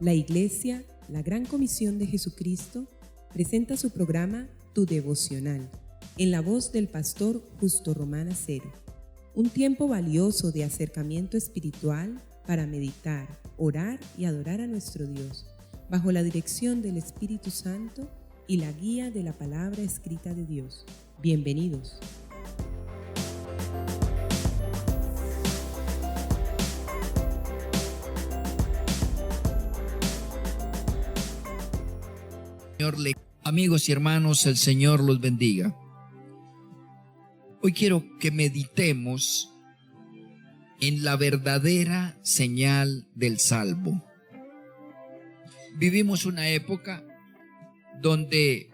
La Iglesia, la Gran Comisión de Jesucristo, presenta su programa Tu Devocional, en la voz del pastor Justo Román Acero. Un tiempo valioso de acercamiento espiritual para meditar, orar y adorar a nuestro Dios, bajo la dirección del Espíritu Santo y la guía de la palabra escrita de Dios. Bienvenidos. Amigos y hermanos, el Señor los bendiga. Hoy quiero que meditemos en la verdadera señal del salvo. Vivimos una época donde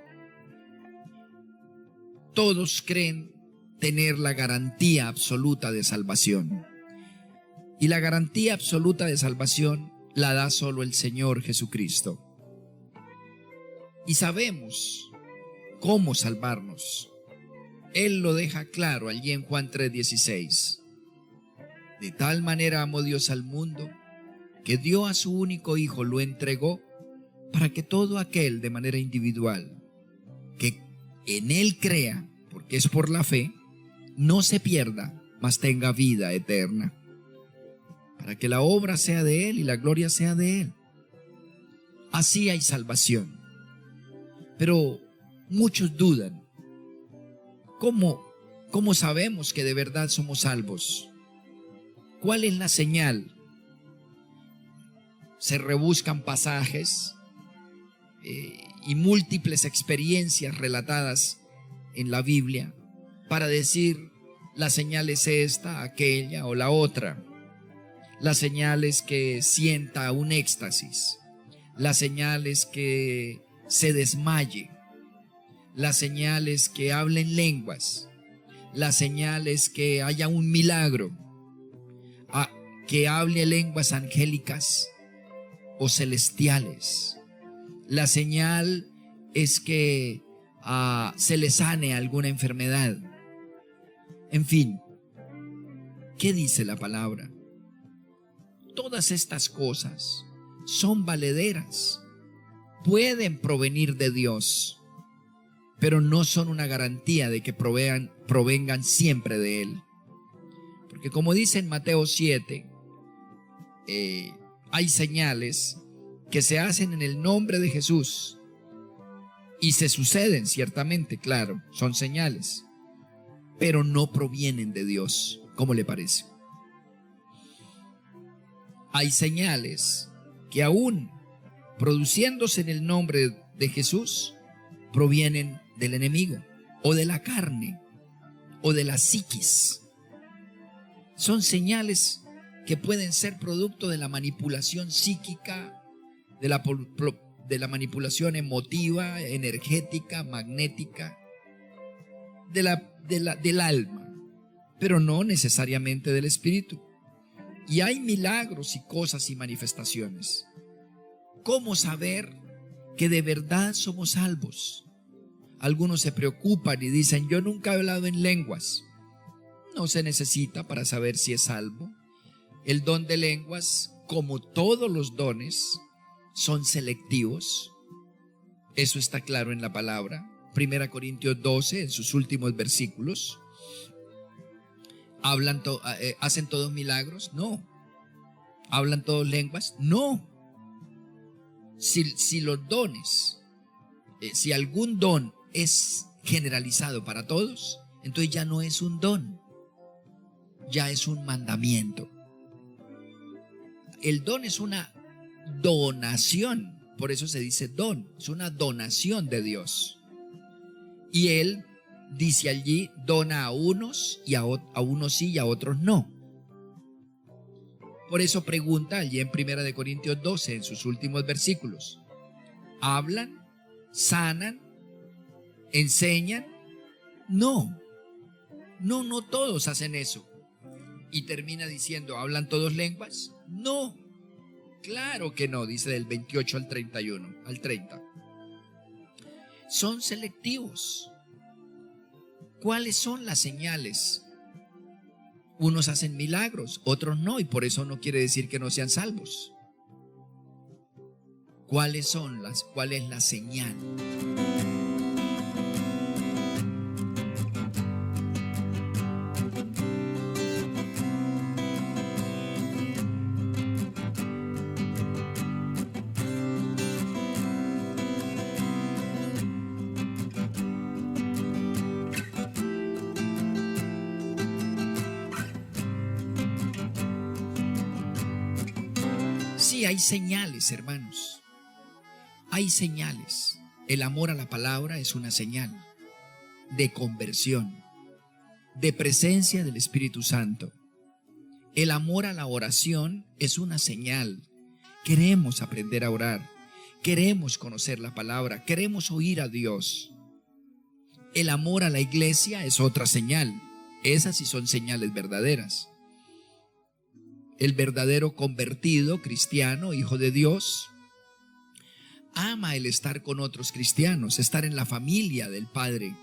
todos creen tener la garantía absoluta de salvación. Y la garantía absoluta de salvación la da solo el Señor Jesucristo. Y sabemos cómo salvarnos. Él lo deja claro allí en Juan 3:16. De tal manera amó Dios al mundo, que dio a su único Hijo, lo entregó, para que todo aquel de manera individual, que en Él crea, porque es por la fe, no se pierda, mas tenga vida eterna. Para que la obra sea de Él y la gloria sea de Él. Así hay salvación. Pero muchos dudan. ¿Cómo sabemos que de verdad somos salvos? ¿Cuál es la señal? Se rebuscan pasajes y múltiples experiencias relatadas en la Biblia para decir la señal es esta, aquella o la otra. La señal es que sienta un éxtasis. La señal es que se desmaye. La señal es que hable en lenguas. La señal es que haya un milagro. Que hable lenguas angélicas o celestiales. La señal es que se le sane alguna enfermedad. En fin, ¿qué dice la palabra? Todas estas cosas son valederas. Pueden provenir de Dios, pero no son una garantía de que provengan siempre de Él. Porque como dice en Mateo 7, hay señales que se hacen en el nombre de Jesús y se suceden ciertamente, claro, son señales, pero no provienen de Dios. ¿Cómo le parece? Hay señales que aún produciéndose en el nombre de Jesús, provienen del enemigo, o de la carne, o de la psiquis. Son señales que pueden ser producto de la manipulación psíquica, de la manipulación emotiva, energética, magnética, del alma, pero no necesariamente del espíritu. Y hay milagros y cosas y manifestaciones. ¿Cómo saber que de verdad somos salvos? Algunos se preocupan y dicen, yo nunca he hablado en lenguas. No se necesita para saber si es salvo. El don de lenguas, como todos los dones, son selectivos. Eso está claro en la palabra. 1 Corintios 12, en sus últimos versículos. ¿Hacen todos milagros? No. ¿Hablan todos lenguas? No. Si los dones, si algún don es generalizado para todos, entonces ya no es un don, ya es un mandamiento. El don es una donación, por eso se dice don, es una donación de Dios. Y Él dice allí, dona a unos y a unos sí y a otros no. Por eso pregunta allí en 1 Corintios 12, en sus últimos versículos. ¿Hablan? ¿Sanan? ¿Enseñan? No todos hacen eso. Y termina diciendo, ¿hablan todos lenguas? No, claro que no, dice del 28 al 31, al 30. Son selectivos. ¿Cuáles son las señales? Unos hacen milagros, otros no, y por eso no quiere decir que no sean salvos. ¿Cuál es la señal? Sí, hay señales, hermanos. Hay señales. El amor a la palabra es una señal de conversión, de presencia del Espíritu Santo. El amor a la oración es una señal. Queremos aprender a orar, queremos conocer la palabra, queremos oír a Dios. El amor a la iglesia es otra señal. Esas sí son señales verdaderas. El verdadero convertido, cristiano, hijo de Dios, ama el estar con otros cristianos, estar en la familia del Padre.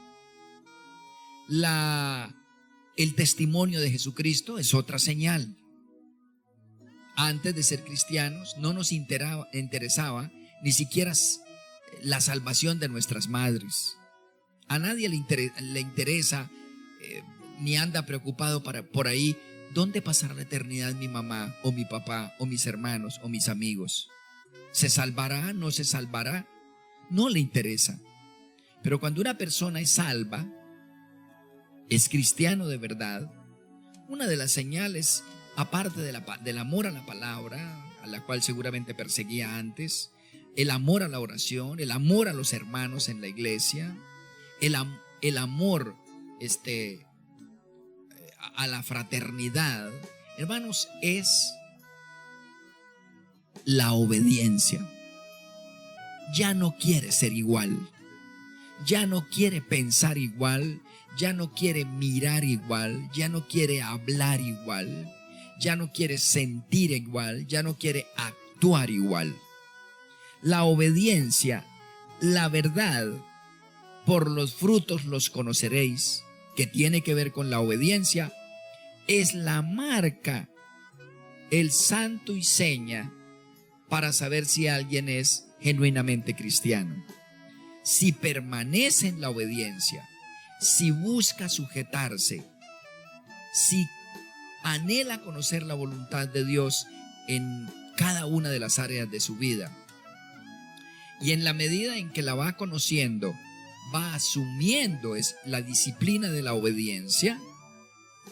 El testimonio de Jesucristo es otra señal. Antes de ser cristianos no nos interesaba ni siquiera la salvación de nuestras madres. A nadie le interesa ni anda preocupado por ahí dónde pasará la eternidad mi mamá o mi papá o mis hermanos o mis amigos. ¿Se salvará? ¿No se salvará? No le interesa. Pero cuando una persona es salva, es cristiano de verdad, una de las señales, aparte del amor a la palabra, a la cual seguramente perseguía antes, el amor a la oración, el amor a los hermanos en la iglesia, el amor a la fraternidad, hermanos, es la obediencia. Ya no quiere ser igual, ya no quiere pensar igual, ya no quiere mirar igual, ya no quiere hablar igual, ya no quiere sentir igual, ya no quiere actuar igual. La obediencia, la verdad, por los frutos los conoceréis, que tiene que ver con la obediencia, es la marca, el santo y seña para saber si alguien es genuinamente cristiano. Si permanece en la obediencia, si busca sujetarse, si anhela conocer la voluntad de Dios en cada una de las áreas de su vida, y en la medida en que la va conociendo, va asumiendo la disciplina de la obediencia,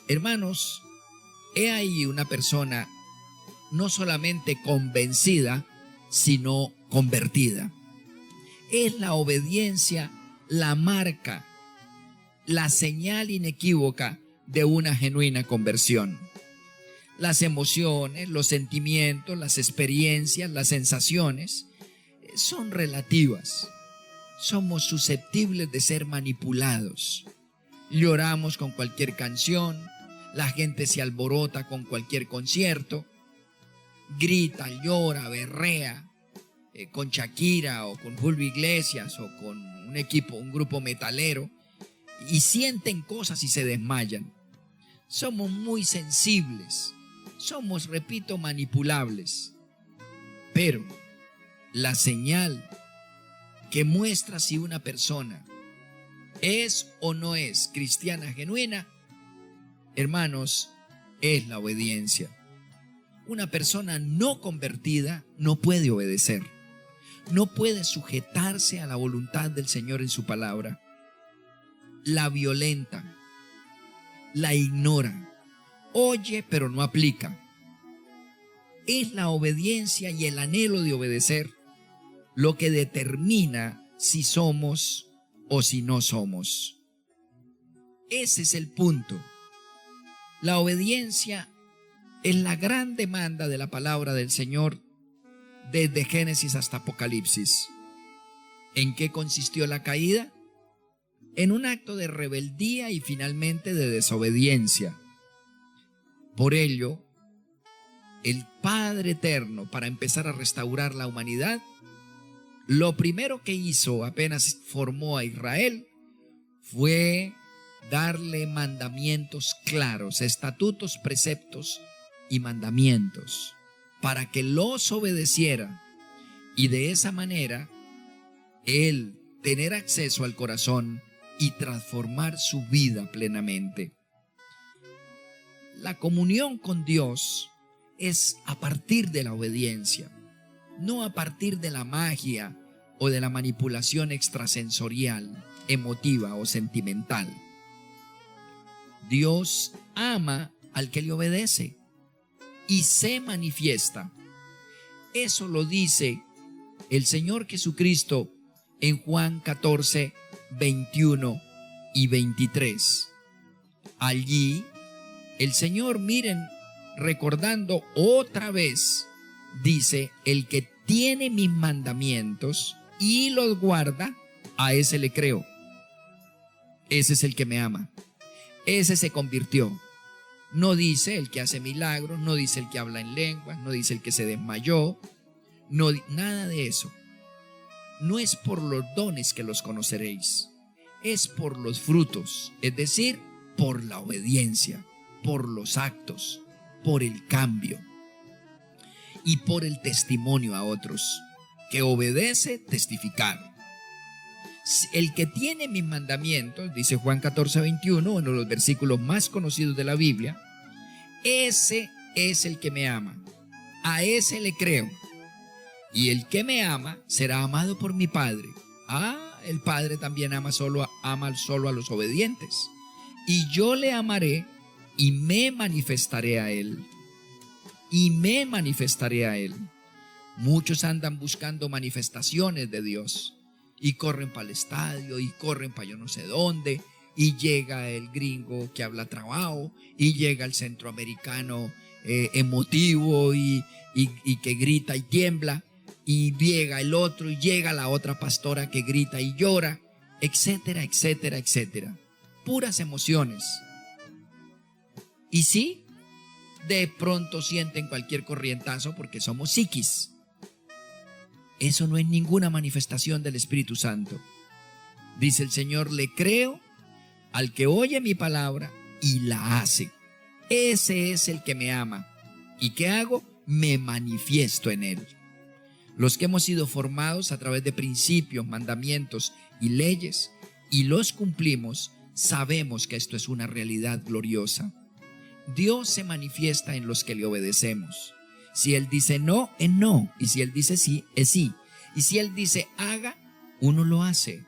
hermanos, he ahí una persona no solamente convencida, sino convertida. Es la obediencia la marca, la señal inequívoca de una genuina conversión. Las emociones, los sentimientos, las experiencias, las sensaciones son relativas. Somos susceptibles de ser manipulados. Lloramos con cualquier canción, la gente se alborota con cualquier concierto, grita, llora, berrea, con Shakira o con Julio Iglesias o con un grupo metalero, y sienten cosas y se desmayan. Somos muy sensibles, somos, repito, manipulables. Pero la señal que muestra si una persona es o no es cristiana genuina, hermanos, es la obediencia. Una persona no convertida no puede obedecer, no puede sujetarse a la voluntad del Señor en su palabra. La violenta, la ignora, oye pero no aplica. Es la obediencia y el anhelo de obedecer lo que determina si somos o si no somos. Ese es el punto. La obediencia es la gran demanda de la palabra del Señor desde Génesis hasta Apocalipsis. ¿En qué consistió la caída? En un acto de rebeldía y finalmente de desobediencia. Por ello, el Padre Eterno, para empezar a restaurar la humanidad, lo primero que hizo apenas formó a Israel fue darle mandamientos claros, estatutos, preceptos y mandamientos, para que los obedeciera y de esa manera Él tener acceso al corazón y transformar su vida plenamente. La comunión con Dios es a partir de la obediencia, no a partir de la magia o de la manipulación extrasensorial, emotiva o sentimental. Dios ama al que le obedece y se manifiesta. Eso lo dice el Señor Jesucristo en Juan 14, 21 y 23. Allí el Señor, miren, recordando otra vez, dice: el que tiene mis mandamientos y los guarda, a ese le creo. Ese es el que me ama. Ese se convirtió. No dice el que hace milagros, no dice el que habla en lenguas, no dice el que se desmayó, no, nada de eso. No es por los dones que los conoceréis, es por los frutos, es decir, por la obediencia, por los actos, por el cambio y por el testimonio a otros. Que obedece, testificar. El que tiene mis mandamientos, dice Juan 14, 21, uno de los versículos más conocidos de la Biblia, ese es el que me ama. A ese le creo. Y el que me ama será amado por mi Padre. El Padre también ama solo a los obedientes. Y yo le amaré y me manifestaré a él. Y me manifestaré a él. Muchos andan buscando manifestaciones de Dios y corren para el estadio y corren para yo no sé dónde, y llega el gringo que habla trabajo, y llega el centroamericano emotivo y que grita y tiembla, y llega el otro, y llega la otra pastora que grita y llora, etcétera, etcétera, etcétera. Puras emociones. Y sí, de pronto sienten cualquier corrientazo porque somos psiquis. Eso no es ninguna manifestación del Espíritu Santo. Dice el Señor: le creo al que oye mi palabra y la hace. Ese es el que me ama. ¿Y qué hago? Me manifiesto en él. Los que hemos sido formados a través de principios, mandamientos y leyes y los cumplimos, sabemos que esto es una realidad gloriosa. Dios se manifiesta en los que le obedecemos. Si Él dice no, es no. Y si Él dice sí, es sí. Y si Él dice haga, uno lo hace.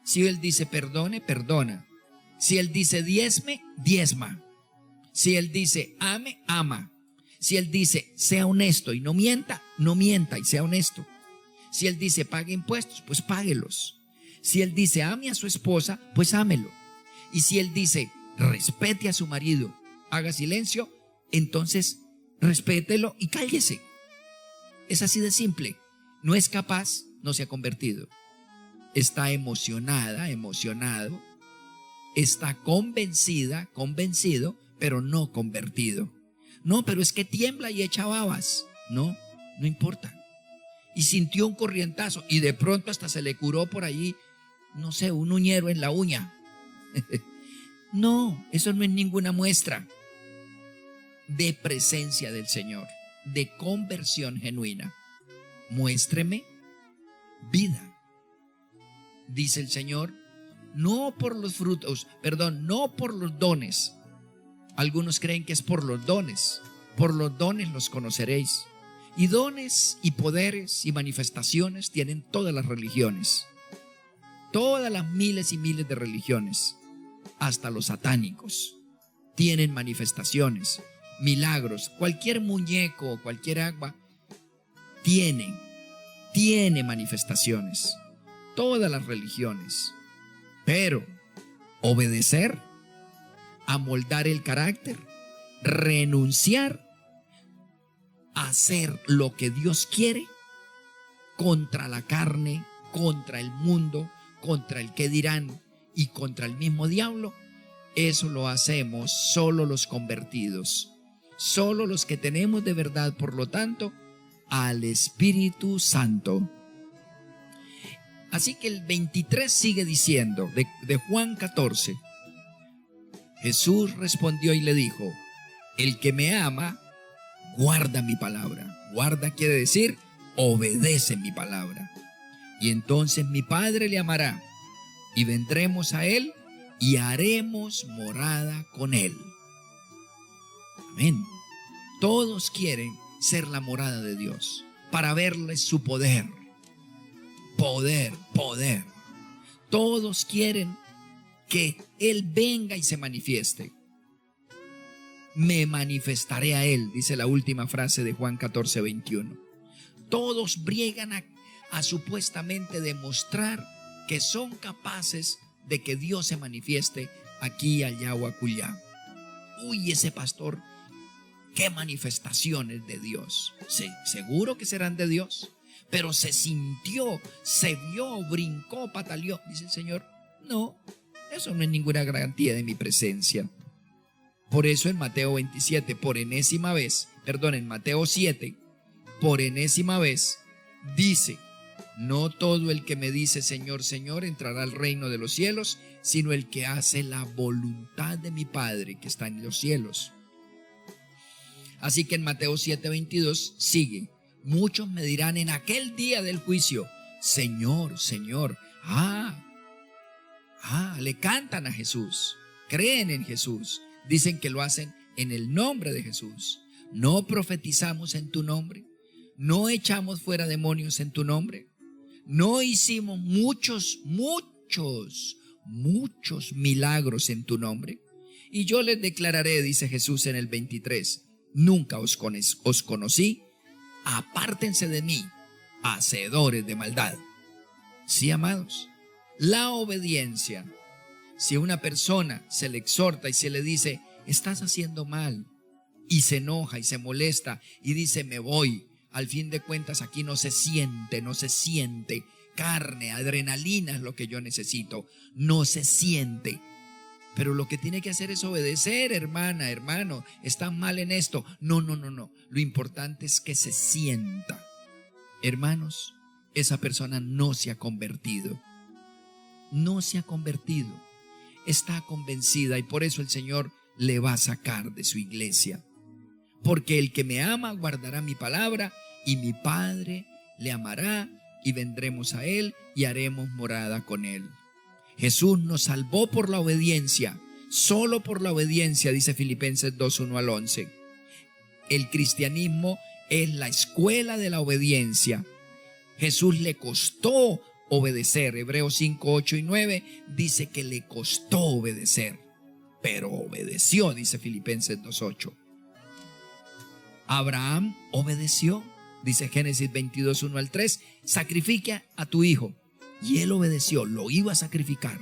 Si Él dice perdone, perdona. Si Él dice diezme, diezma. Si Él dice ame, ama. Si Él dice sea honesto y no mienta, no mienta y sea honesto. Si Él dice pague impuestos, pues páguelos. Si Él dice ame a su esposa, pues ámelo. Y si Él dice respete a su marido, haga silencio, entonces respételo y cállese. Es así de simple. No es capaz, no se ha convertido. Está emocionada, emocionado. Está convencida, convencido, pero no convertido. No, pero es que tiembla y echa babas. No, no importa. Y sintió un corrientazo y de pronto hasta se le curó por allí, no sé, un uñero en la uña. No, eso no es ninguna muestra de presencia del Señor, de conversión genuina. Muéstreme vida, dice el Señor, no por los frutos, no por los dones. Algunos creen que es por los dones los conoceréis. Y dones y poderes y manifestaciones tienen todas las religiones, todas las miles y miles de religiones, hasta los satánicos tienen manifestaciones, milagros. Cualquier muñeco, cualquier agua tiene manifestaciones. Todas las religiones. Pero obedecer, amoldar el carácter, renunciar, hacer lo que Dios quiere contra la carne, contra el mundo, contra el que dirán y contra el mismo diablo, eso lo hacemos solo los convertidos, solo los que tenemos de verdad, por lo tanto, al Espíritu Santo. Así que el 23 sigue diciendo, de Juan 14, Jesús respondió y le dijo: el que me ama, guarda mi palabra. Guarda quiere decir obedece mi palabra. Y entonces mi Padre le amará, y vendremos a Él y haremos morada con Él. Amén. Todos quieren ser la morada de Dios para verle su poder. Poder. Todos quieren que Él venga y se manifieste. Me manifestaré a Él, dice la última frase de Juan 14:21. Todos briegan a supuestamente demostrar que son capaces de que Dios se manifieste aquí, allá o acullá. Uy, ese pastor, qué manifestaciones de Dios. Sí, seguro que serán de Dios, pero se sintió, se vio, brincó, pataleó. Dice el Señor, no, eso no es ninguna garantía de mi presencia. Por eso en Mateo 27, en Mateo 7, por enésima vez, dice: no todo el que me dice Señor, Señor entrará al reino de los cielos, sino el que hace la voluntad de mi Padre que está en los cielos. Así que en Mateo 7:22 sigue: muchos me dirán en aquel día del juicio, Señor, Señor. Le cantan a Jesús, creen en Jesús, dicen que lo hacen en el nombre de Jesús. ¿No profetizamos en tu nombre? ¿No echamos fuera demonios en tu nombre? ¿No hicimos muchos milagros en tu nombre? Y yo les declararé, dice Jesús en el 23, nunca os conocí, apártense de mí, hacedores de maldad. Sí, amados, la obediencia. Si a una persona se le exhorta y se le dice, estás haciendo mal, y se enoja y se molesta y dice, me voy, al fin de cuentas aquí no se siente carne, adrenalina es lo que yo necesito, no se siente. Pero lo que tiene que hacer es obedecer, hermana, hermano, están mal en esto. No. Lo importante es que se sienta. Hermanos, esa persona no se ha convertido. Está convencida y por eso el Señor le va a sacar de su iglesia. Porque el que me ama guardará mi palabra y mi Padre le amará y vendremos a Él y haremos morada con Él. Jesús nos salvó por la obediencia, solo por la obediencia, dice Filipenses 2:1-11. El cristianismo es la escuela de la obediencia. Jesús le costó obedecer. Hebreos 5:8-9 dice que le costó obedecer, pero obedeció, dice Filipenses 2:8. Abraham obedeció, dice Génesis 22:1-3, sacrifica a tu hijo. Y él obedeció, lo iba a sacrificar.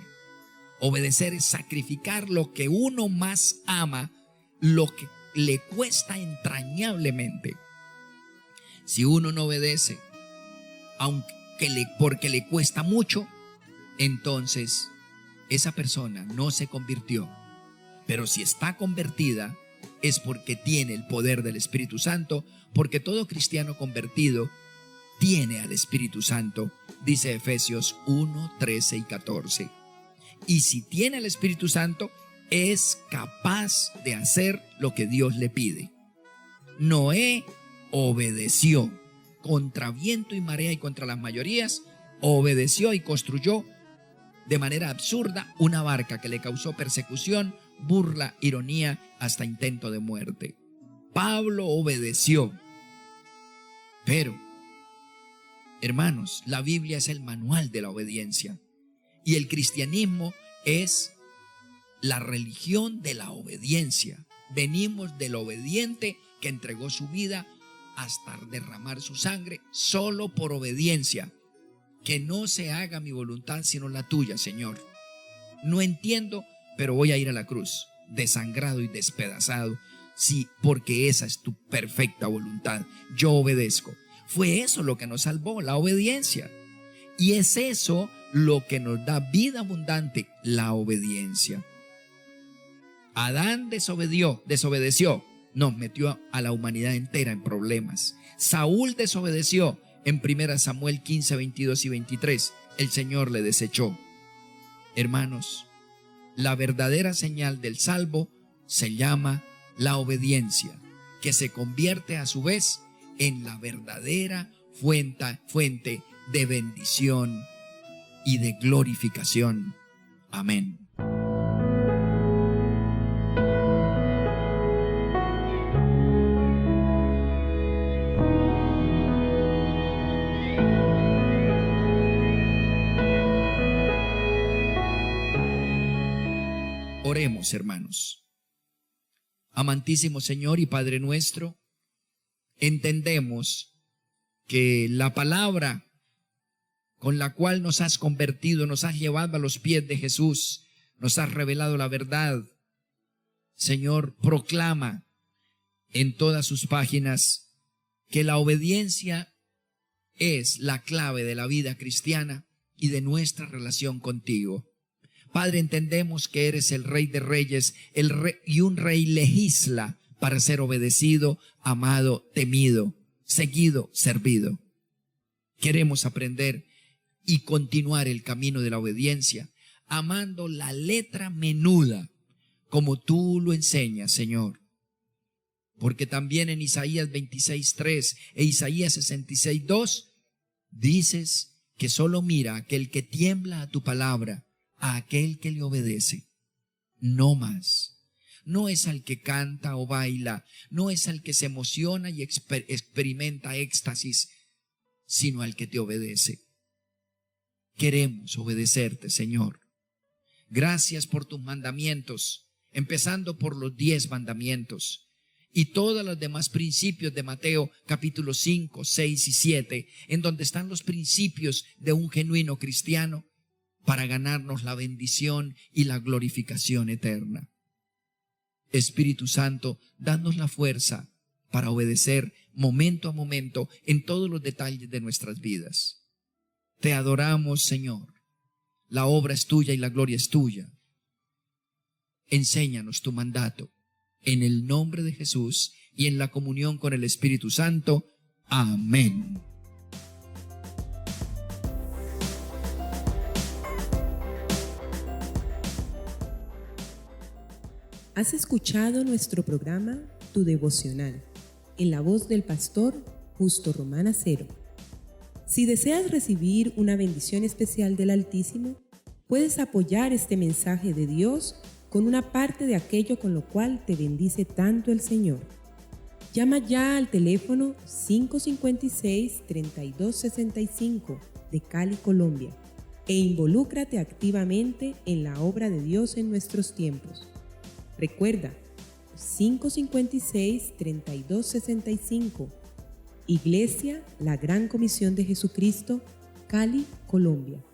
Obedecer es sacrificar lo que uno más ama, lo que le cuesta entrañablemente. Si uno no obedece, porque le cuesta mucho, entonces esa persona no se convirtió. Pero si está convertida, es porque tiene el poder del Espíritu Santo, porque todo cristiano convertido tiene al Espíritu Santo, dice Efesios 1:13 y 14. Y si tiene al Espíritu Santo, es capaz de hacer lo que Dios le pide. Noé obedeció contra viento y marea y contra las mayorías, obedeció y construyó de manera absurda una barca que le causó persecución, burla, ironía, hasta intento de muerte. Pablo obedeció. Pero, hermanos, la Biblia es el manual de la obediencia y el cristianismo es la religión de la obediencia. Venimos del obediente que entregó su vida hasta derramar su sangre solo por obediencia. Que no se haga mi voluntad sino la tuya, Señor. No entiendo, pero voy a ir a la cruz, desangrado y despedazado, sí, porque esa es tu perfecta voluntad. Yo obedezco. Fue eso lo que nos salvó, la obediencia. Y es eso lo que nos da vida abundante, la obediencia. Adán desobedeció, nos metió a la humanidad entera en problemas. Saúl desobedeció, en 1 Samuel 15, 22 y 23, el Señor le desechó. Hermanos, la verdadera señal del salvo se llama la obediencia, que se convierte a su vez en la verdadera fuente de bendición y de glorificación. Amén. Oremos, hermanos. Amantísimo Señor y Padre nuestro, entendemos que la palabra con la cual nos has convertido, nos has llevado a los pies de Jesús, nos has revelado la verdad. Señor, proclama en todas sus páginas que la obediencia es la clave de la vida cristiana y de nuestra relación contigo. Padre, entendemos que eres el Rey de Reyes, y un rey legisla para ser obedecido, amado, temido, seguido, servido. Queremos aprender y continuar el camino de la obediencia, amando la letra menuda, como tú lo enseñas, Señor. Porque también en Isaías 26:3 e Isaías 66:2 dices que solo mira a aquel que tiembla a tu palabra, a aquel que le obedece, no más. No es al que canta o baila, no es al que se emociona y experimenta éxtasis, sino al que te obedece. Queremos obedecerte, Señor. Gracias por tus mandamientos, empezando por los 10 mandamientos y todos los demás principios de Mateo capítulo 5, 6 y 7, en donde están los principios de un genuino cristiano para ganarnos la bendición y la glorificación eterna. Espíritu Santo, danos la fuerza para obedecer momento a momento en todos los detalles de nuestras vidas. Te adoramos, Señor. La obra es tuya y la gloria es tuya. Enséñanos tu mandato. En el nombre de Jesús y en la comunión con el Espíritu Santo. Amén. Has escuchado nuestro programa Tu Devocional, en la voz del pastor Justo Román Acero. Si deseas recibir una bendición especial del Altísimo, puedes apoyar este mensaje de Dios con una parte de aquello con lo cual te bendice tanto el Señor. Llama ya al teléfono 556-3265 de Cali, Colombia, e involúcrate activamente en la obra de Dios en nuestros tiempos. Recuerda, 556-3265, Iglesia La Gran Comisión de Jesucristo, Cali, Colombia.